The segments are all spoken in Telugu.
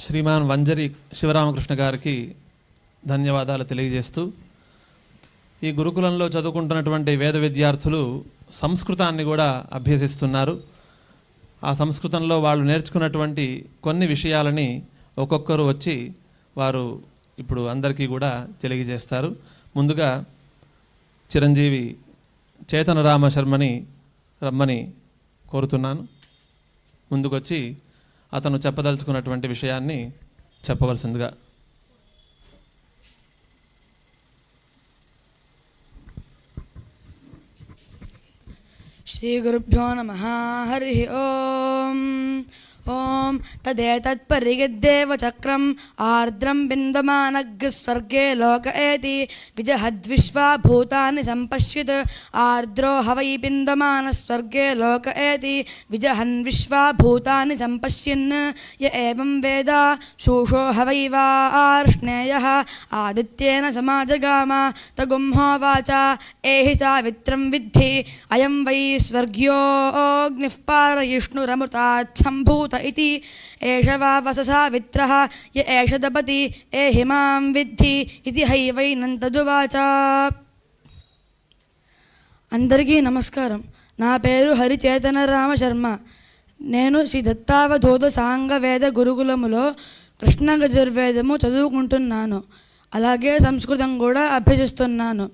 శ్రీమాన్ వంజరి శివరామకృష్ణ గారికి ధన్యవాదాలు తెలియజేస్తూ, ఈ గురుకులంలో చదువుకుంటున్నటువంటి వేద విద్యార్థులు సంస్కృతాన్ని కూడా అభ్యసిస్తున్నారు. ఆ సంస్కృతంలో వాళ్ళు నేర్చుకున్నటువంటి కొన్ని విషయాలని ఒక్కొక్కరు వచ్చి వారు ఇప్పుడు అందరికీ కూడా తెలియజేస్తారు. ముందుగా చిరంజీవి చేతనరామ శర్మని రమ్మని కోరుతున్నాను. ముందుకొచ్చి అతను చెప్పదలుచుకున్నటువంటి విషయాన్ని చెప్పవలసిందిగా. శ్రీ గురుభ్యో నమః. హరి ఓం. ఓం తదేతత్పరిగద్దేవ చక్రం ఆర్ద్రం బిందమానగ్స్వర్గే లోక ఏతి విజహద్విశ్వా భూతాని సంపశ్యత్ ఆర్ద్రో హవై బిందమానస్వర్గే లోక ఏతి విజహన్ విశ్వా భూతాని సంపశ్యన్ య ఏవం వేద శూషో హవై వార్ష్ణేయః ఆదిత్యేన సమాజగామ తగుంహోవాచ ఏహి సావిత్రం విద్ధి అయం వై స్వర్గ్యోऽగ్నిః పారయిష్ణురమృతాత్ సంభూత इति एष वा वससावित्रः य एष दपति एहि मां विद्धि इति हैवैनन्तदुवाच. అందరికీ నమస్కారం. నా పేరు హరిచేతనరామ శర్మ. నేను శ్రీ దత్తావధూత సాంగవేద గురుకులములో కృష్ణ యజుర్వేదము చదువుకుంటున్నాను. అలాగే సంస్కృతం కూడా అభ్యసిస్తున్నాను.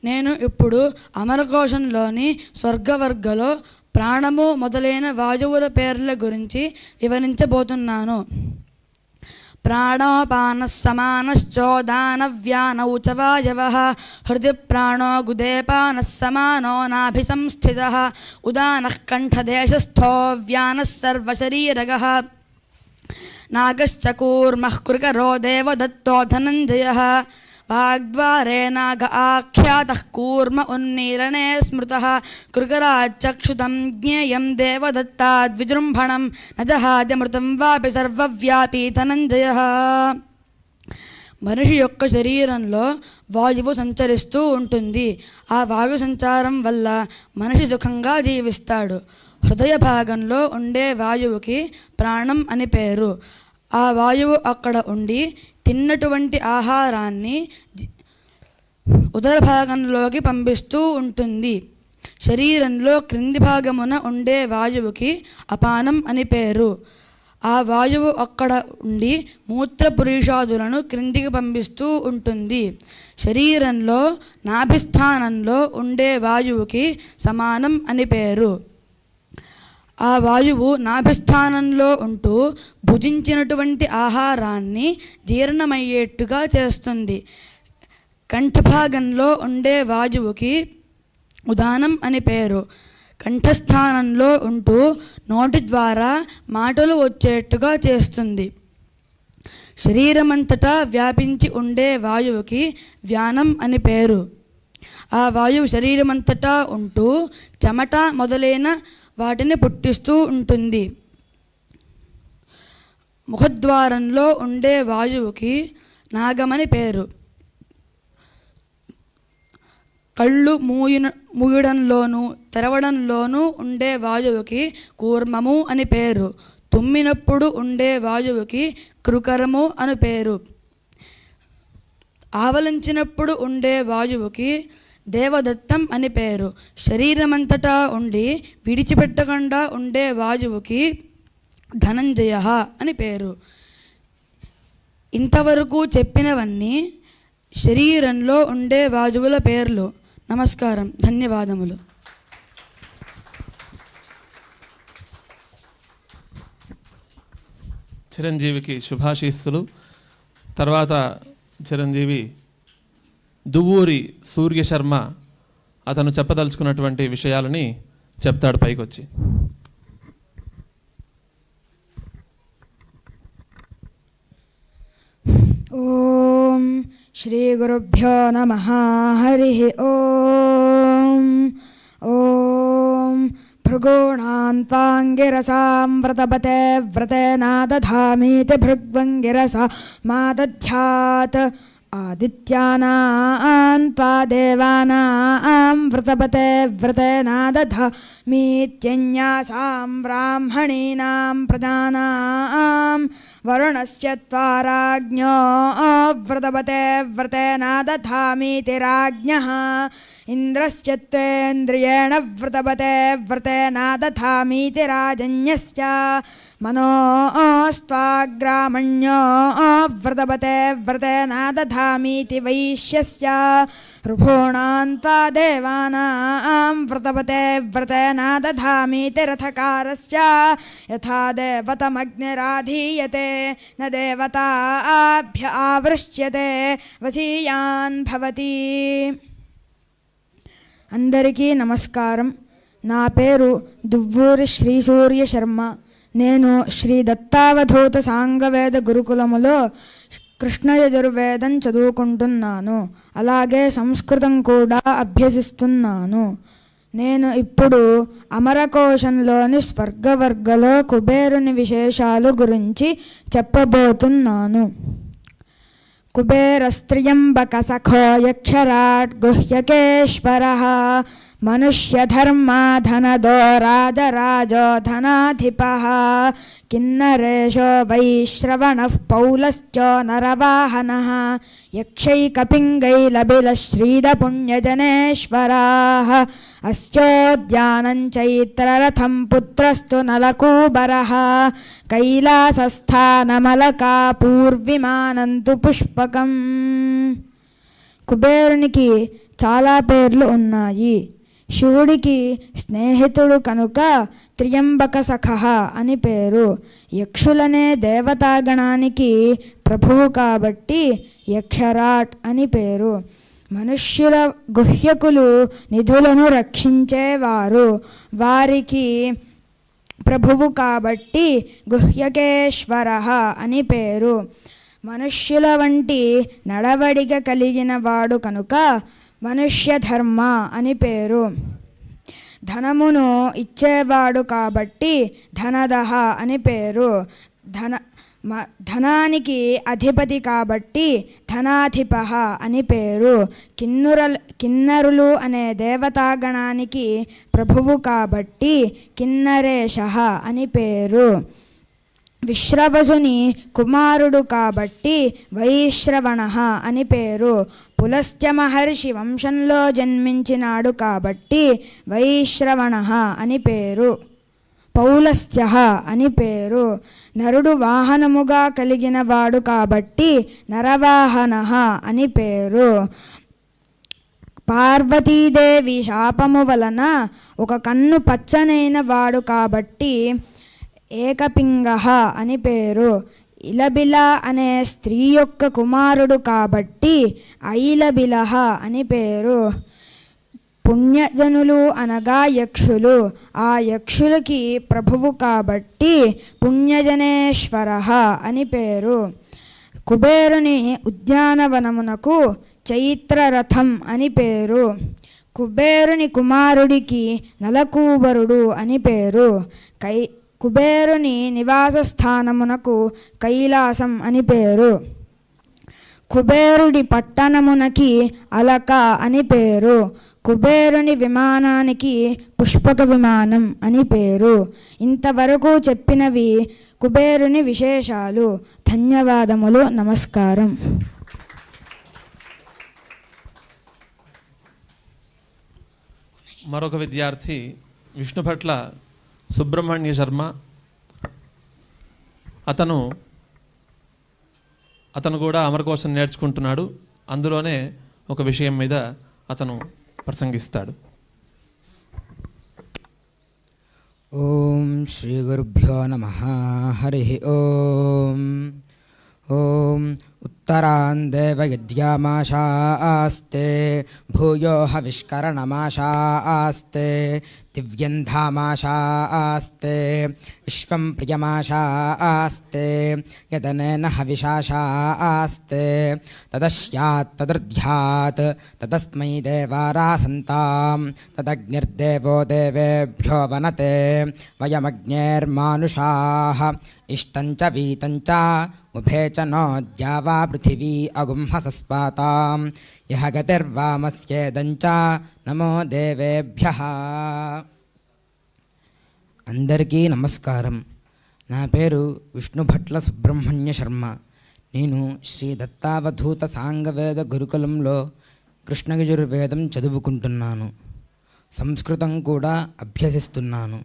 నేను ఇప్పుడు అమరకోశంలోని స్వర్గవర్గలో ప్రాణము మొదలైన వాయువుల పేర్ల గురించి వివరించబోతున్నాను. ప్రాణోపానః సమానశ్చోదానవ్యానౌ చ వాయవః హృది ప్రాణో గుదేపానః సమానో నాభిసంస్థితః ఉదానః కంఠదేశస్థో వ్యానః సర్వశరీరగః నాగశ్చ కూర్మః కృకరో దేవదత్తో ధనంజయः వాగ్ద్వారే నాగ ఆఖ్యాతః కూర్మ ఉన్మీలనే స్మృతః కృకరాచ్చక్షుతం జ్ఞేయం దేవదత్తాద్విజృంభణం న జహాద్యమృతం వాపి సర్వవ్యాపీ ధనంజయః. మనిషి యొక్క శరీరంలో వాయువు సంచరిస్తూ ఉంటుంది. ఆ వాయు సంచారం వల్ల మనిషి సుఖంగా జీవిస్తాడు. హృదయ భాగంలో ఉండే వాయువుకి ప్రాణం అని పేరు. ఆ వాయువు అక్కడ ఉండి తిన్నటువంటి ఆహారాన్ని ఉదర భాగంలోకి పంపిస్తూ ఉంటుంది. శరీరంలో క్రింది భాగమున ఉండే వాయువుకి అపానం అని పేరు. ఆ వాయువు అక్కడ ఉండి మూత్రపురీషాదులను క్రిందికి పంపిస్తూ ఉంటుంది. శరీరంలో నాభిస్థానంలో ఉండే వాయువుకి సమానం అని పేరు. ఆ వాయువు నాభిస్థానంలో ఉంటూ భుజించినటువంటి ఆహారాన్ని జీర్ణమయ్యేట్టుగా చేస్తుంది. కంఠభాగంలో ఉండే వాయువుకి ఉదానం అని పేరు. కంఠస్థానంలో ఉంటూ నోటి ద్వారా మాటలు వచ్చేట్టుగా చేస్తుంది. శరీరమంతటా వ్యాపించి ఉండే వాయువుకి వ్యానం అని పేరు. ఆ వాయువు శరీరమంతటా ఉంటూ చెమట మొదలైన వాటిని పుట్టిస్తూ ఉంటుంది. ముఖద్వారంలో ఉండే వాయువుకి నాగమని పేరు. కళ్ళు మూయడంలోనూ తెరవడంలోనూ ఉండే వాయువుకి కూర్మము అని పేరు. తుమ్మినప్పుడు ఉండే వాయువుకి కృకరము అని పేరు. ఆవలించినప్పుడు ఉండే వాయువుకి దేవదత్తం అని పేరు. శరీరమంతటా ఉండి విడిచిపెట్టకుండా ఉండే వాయువుకి ధనంజయ అని పేరు. ఇంతవరకు చెప్పినవన్నీ శరీరంలో ఉండే వాయువుల పేర్లు. నమస్కారం, ధన్యవాదములు. చిరంజీవికి శుభాశీస్సులు. తర్వాత చిరంజీవి దువ్వూరి సూర్యశర్మ అతను చెప్పదలుచుకున్నటువంటి విషయాలని చెప్తాడు పైకొచ్చి. ఓం శ్రీ గురుభ్యో నమః. హరి ఓం. ఓం భృగూణాన్ త్వాంగిరసాం వ్రతపతే వ్రతేనా దధామీతి భృగ్వంగిరసా మా దధ్యాత్ ఆదిత్యానాం త్వా దేవానాం వ్రతపతే వ్రతేనా దధామీత్యన్యాసాం బ్రాహ్మణీనాం ప్రజానాం వరుణస్య త్వారాజ్ఞో వ్రతపతే వ్రతేన దధామీతి రాజ్ఞః ఇంద్రస్య త్వేంద్రియేణ వ్రతపతే వ్రతేన దధామీతి రాజన్యస్య మనోస్త్వాగ్రామణ్యో వ్రతపతే వ్రతేన దధామీతి వైశ్యస్య ఋభూణాం త్వా దేవానాం వ్రతపతే వ్రతేన దధామీతి రథకారస్య యథా దేవతమగ్నిరాధీయతే న దేవతాభ్య ఆవృష్యతే వసీయాన్ భవతి. అందరికీ నమస్కారం. నా పేరు దువ్వూరి శ్రీ సూర్య శర్మ. నేను శ్రీ దత్తావధూత సాంగవేద గురుకులములో కృష్ణ యజుర్వేదం చదువుకుంటున్నాను. అలాగే సంస్కృతం కూడా అభ్యసిస్తున్నాను. నేను ఇప్పుడు అమరకోశంలోని స్వర్గవర్గలో కుబేరుని విశేషాలు గురించి చెప్పబోతున్నాను. కుబేరస్త్రియంబక సఖో యక్షరాట్ గుహ్యకేశ్వరః మనుష్యధర్మాధనదో రాజరాజో ధనాధిపః కిన్నరేశో వైశ్రవణః పౌలశ్చో నరవాహనః యక్షైకపింగైలబిలశ్రీదపుణ్యజనేశ్వరాः అస్యోద్యానం చైత్రరథం పుత్రస్తు నలకూబరः కైలాసస్థానమలకా పూర్విమానంతు పుష్పకం. కుబేరునికి చాలా పేర్లు ఉన్నాయి. శివుడికి స్నేహితుడు కనుక త్రియంబక సఖః అని పేరు. యక్షులనే దేవతాగణానికి ప్రభువు కాబట్టి యక్షరాట్ అని పేరు. మనుష్యుల గుహ్యకులు నిధులను రక్షించేవారు. వారికి ప్రభువు కాబట్టి గుహ్యకేశ్వరః అని పేరు. మనుష్యుల వంటి నడవడిక కలిగిన వాడు కనుక మనుష్యధర్మ అని పేరు. ధనమును ఇచ్చేవాడు కాబట్టి ధనదహ అని పేరు. ధనానికి అధిపతి కాబట్టి ధనాధిపః అని పేరు. కిన్నరులు అనే దేవతాగణానికి ప్రభువు కాబట్టి కిన్నరేశః అని పేరు. విశ్రవసుని కుమారుడు కాబట్టి వైశ్రవణః అని పేరు. పులస్త్య మహర్షి వంశంలో జన్మించినాడు కాబట్టి వైశ్రవణః అని పేరు. పౌలస్త్యః అని పేరు. నరుడు వాహనముగా కలిగిన వాడు కాబట్టి నరవాహనః అని పేరు. పార్వతీదేవి శాపము వలన ఒక కన్ను పచ్చనైన వాడు కాబట్టి ఏకపింగః అని పేరు. ఇలబిల అనే స్త్రీ యొక్క కుమారుడు కాబట్టి ఐలబిలః అని పేరు. పుణ్యజనులు అనగా యక్షులు. ఆ యక్షులకి ప్రభువు కాబట్టి పుణ్యజనేశ్వరః అని పేరు. కుబేరుని ఉద్యానవనమునకు చైత్రరథం అని పేరు. కుబేరుని కుమారుడికి నలకూబరుడు అని పేరు. కుబేరుని నివాస స్థానమునకు కైలాసం అని పేరు. కుబేరుడి పట్టణమునకి అలక అని పేరు. కుబేరుని విమానానికి పుష్పక విమానం అని పేరు. ఇంతవరకు చెప్పినవి కుబేరుని విశేషాలు. ధన్యవాదములు. నమస్కారం. మరొక విద్యార్థి విష్ణుభట్ల సుబ్రహ్మణ్య శర్మ. అతను కూడా అమరకోశం నేర్చుకుంటున్నాడు. అందులోనే ఒక విషయం మీద అతను ప్రసంగిస్తాడు. ఓం శ్రీ గురుభ్యో నమః. హరి ఓం. ఓం ఉత్తరాన్ దేవయజ్ఞామాశాస్తే భూయో హవిష్కరణమాశాస్తే దివ్యంధామాశాస్తే విశ్వం ప్రియమాశాస్తే యదనేన హవిషాశాస్తే తదస్యాత్ తదృధ్యాత్ తదస్మై దేవారాసంతాం తదగ్నిర్దేవో దేవేభ్యో వనతే వయమగ్నేర్మానుషాః ఇష్టంచ వీతంచ ఉభే చ నో ద్యావా పృథివీ అగుంహసస్పాతాం యః గతిర్వామస్యేదంచ నమో దేవేభ్యః. అందరికీ నమస్కారం. నా పేరు విష్ణుభట్ల సుబ్రహ్మణ్య శర్మ. నేను శ్రీ దత్తావధూత సాంగవేద గురుకులంలో కృష్ణయజుర్వేదం చదువుకుంటున్నాను. సంస్కృతం కూడా అభ్యసిస్తున్నాను.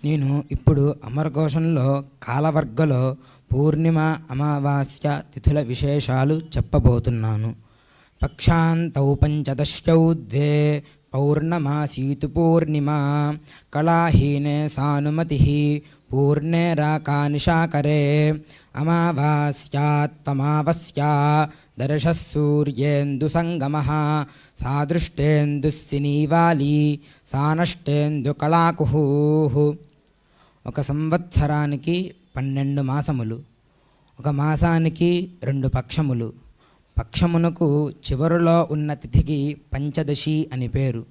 నేను ఇప్పుడు అమరకోశంలో కాలవర్గలో పూర్ణిమ అమావాస్య తిథుల విశేషాలు చెప్పబోతున్నాను. పక్షాంతౌ పంచదశ్యౌ ద్వే పౌర్ణమాసీతు పూర్ణిమా కళాహీనే సానుమతి పూర్ణే రాకానిశాకరే అమావాస్యాత్మమావస్యా దర్శః సూర్యేందు సంగమః సాదృష్టేందుస్సినీవాలీ సానష్టేందు కళాకుః. ఒక సంవత్సరానికి 12 మాసములు, ఒక మాసానికి 2 పక్షములు. పక్షమునకు చివరిలో ఉన్న తిథికి పంచదశి అని పేరు.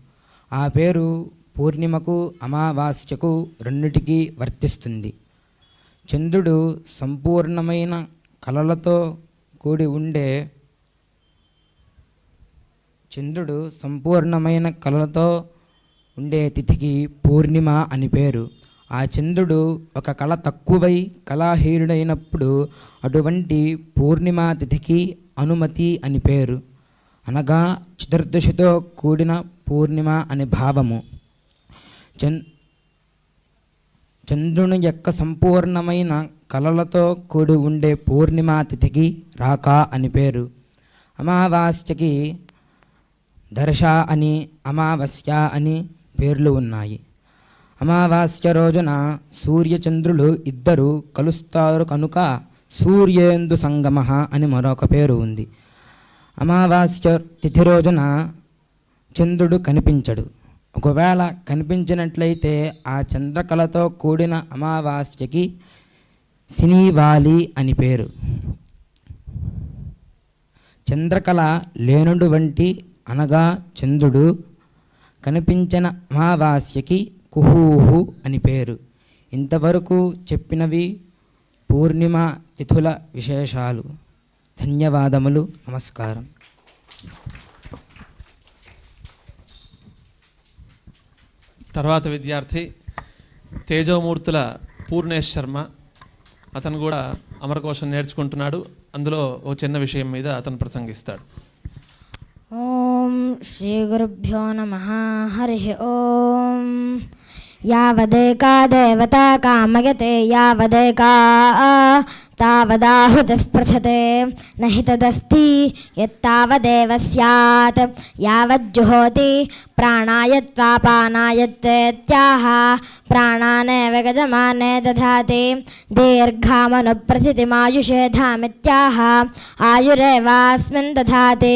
ఆ పేరు పూర్ణిమకు అమావాస్యకు రెండిటికి వర్తిస్తుంది. చంద్రుడు సంపూర్ణమైన కళలతో ఉండే తిథికి పూర్ణిమ అని పేరు. ఆ చంద్రుడు ఒక కళ తక్కువై కళాహీనుడైనప్పుడు అటువంటి పూర్ణిమా తిథికి అనుమతి అని పేరు. అనగా చతుర్దశితో కూడిన పూర్ణిమ అని భావము. చంద్రుని యొక్క సంపూర్ణమైన కళలతో కూడి ఉండే పూర్ణిమా తిథికి రాక అని పేరు. అమావాస్యకి దర్శ అని, అమావాస్య అని పేర్లు ఉన్నాయి. అమావాస్య రోజున సూర్యచంద్రులు ఇద్దరు కలుస్తారు కనుక సూర్యేందు సంగమః అని మరొక పేరు ఉంది. అమావాస్య తిథి రోజున చంద్రుడు కనిపించడు. ఒకవేళ కనిపించినట్లయితే ఆ చంద్రకళతో కూడిన అమావాస్యకి సినీవాలి అని పేరు. చంద్రకళ లేనుడు వంటి అనగా చంద్రుడు కనిపించిన అమావాస్యకి కుహూహు అని పేరు. ఇంతవరకు చెప్పినవి పూర్ణిమ తిథుల విశేషాలు. ధన్యవాదములు. నమస్కారం. తర్వాత విద్యార్థి తేజోమూర్తుల పూర్ణేష్ శర్మ. అతను కూడా అమరకోశం నేర్చుకుంటున్నాడు. అందులో ఒక చిన్న విషయం మీద అతను ప్రసంగిస్తాడు. ఓం శ్రీ గురుభ్యో నమః. హరి ఓం. యావదేకా దేవతా కామయతే యావదేకా తావదాహుతిః పృథతే నహి తదస్తి యత్తావదేవ స్యాత్ యావజ్జుహోతి ప్రాణాయ త్వాపానాయత్యేత్యాహ ప్రాణానేవ గజమానే దధాతి దీర్ఘామనుప్రసితిమాయుషేధామిత్యాహ ఆయురేవాస్మిన్ దధాతి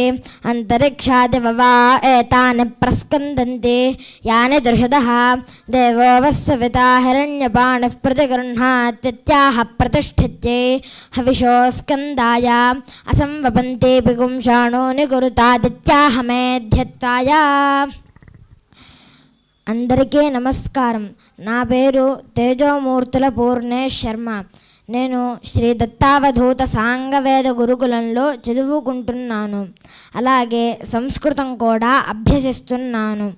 అంతరిక్షాదివవా ఏతాని ప్రస్కందంతి యాని దృషదః దేవో వస్సవితా హిరణ్యపాణిః ప్రతిగృహ్ణాత్యిత్యాహ ప్రతిష్ఠిత్యై హవిషో స్కందాయ అసంవపంతే పిగుంషాణో నిగురుతాదిత్యాహ మేధ్యత్వాయ. అందరికీ నమస్కారం. నా పేరు తేజోమూర్తుల పూర్ణేష్ శర్మ. నేను శ్రీ దత్తావధూత సాంగవేద గురుకులంలో చదువుకుంటున్నాను. అలాగే సంస్కృతం కూడా అభ్యసిస్తున్నాను.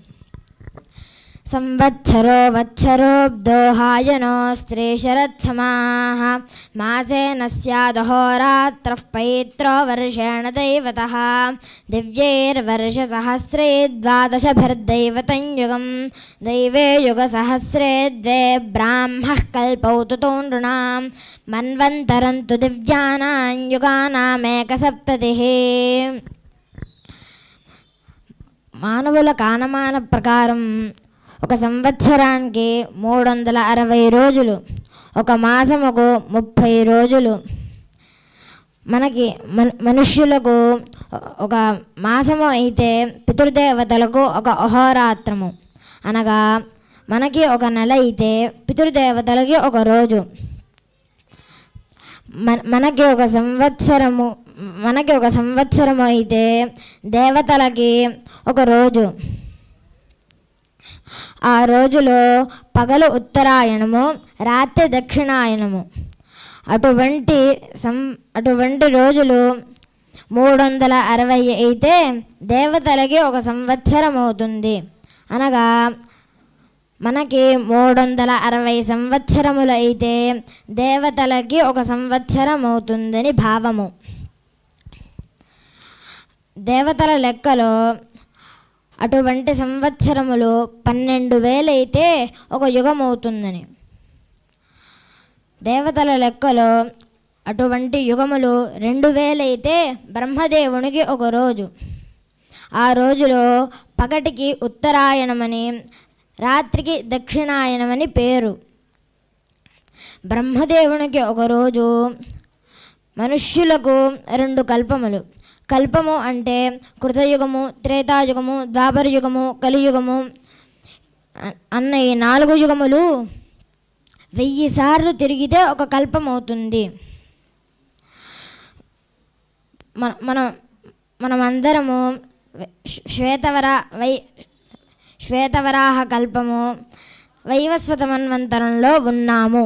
సంవత్సరో వత్సరోబ్దోహాయనో స్త్రీ శరత్సమాః మాసేన స్యాదహోరాత్రః పైత్రో వర్షేణ దైవతః దివ్యైర్వర్షసహస్రే ద్వాదశభిర్దైవతం యుగం దైవే యుగసహస్రే ద్వే బ్రాహ్మః కల్పౌ తుతో నృణాం మన్వంతరం తు దివ్యానాం యుగానామేకసప్తతిః. మానవుల కాలమాన ప్రకారం ఒక సంవత్సరానికి 360 రోజులు, ఒక మాసముకు 30 రోజులు. మనుష్యులకు ఒక మాసము అయితే పితృదేవతలకు ఒక అహోరాత్రము. అనగా మనకి ఒక నెల అయితే పితృదేవతలకి ఒక రోజు. మనకి ఒక సంవత్సరము అయితే దేవతలకి ఒక రోజు. ఆ రోజులో పగలు ఉత్తరాయణము, రాత్రి దక్షిణాయనము. అటువంటి రోజులు 360 అయితే దేవతలకి ఒక సంవత్సరం అవుతుంది. అనగా మనకి 360 సంవత్సరములు అయితే దేవతలకి 1 సంవత్సరం అవుతుందని భావము. దేవతల లెక్కలో అటువంటి సంవత్సరములు 12,000 అయితే 1 యుగం అవుతుందని. దేవతల లెక్కలో అటువంటి యుగములు 2,000 అయితే బ్రహ్మదేవునికి 1 రోజు. ఆ రోజులో పగటికి ఉత్తరాయణమని, రాత్రికి దక్షిణాయనమని పేరు. బ్రహ్మదేవునికి 1 రోజు, మనుష్యులకు 2 కల్పములు. కల్పము అంటే కృతయుగము, త్రేతాయుగము, ద్వాపరయుగము, కలియుగము అన్న ఈ 4 యుగములు 1000 సార్లు తిరిగితే 1 కల్పం అవుతుంది. మనమందరము శ్వేతవరాహ కల్పము, వైవస్వత మన్వంతరంలో ఉన్నాము.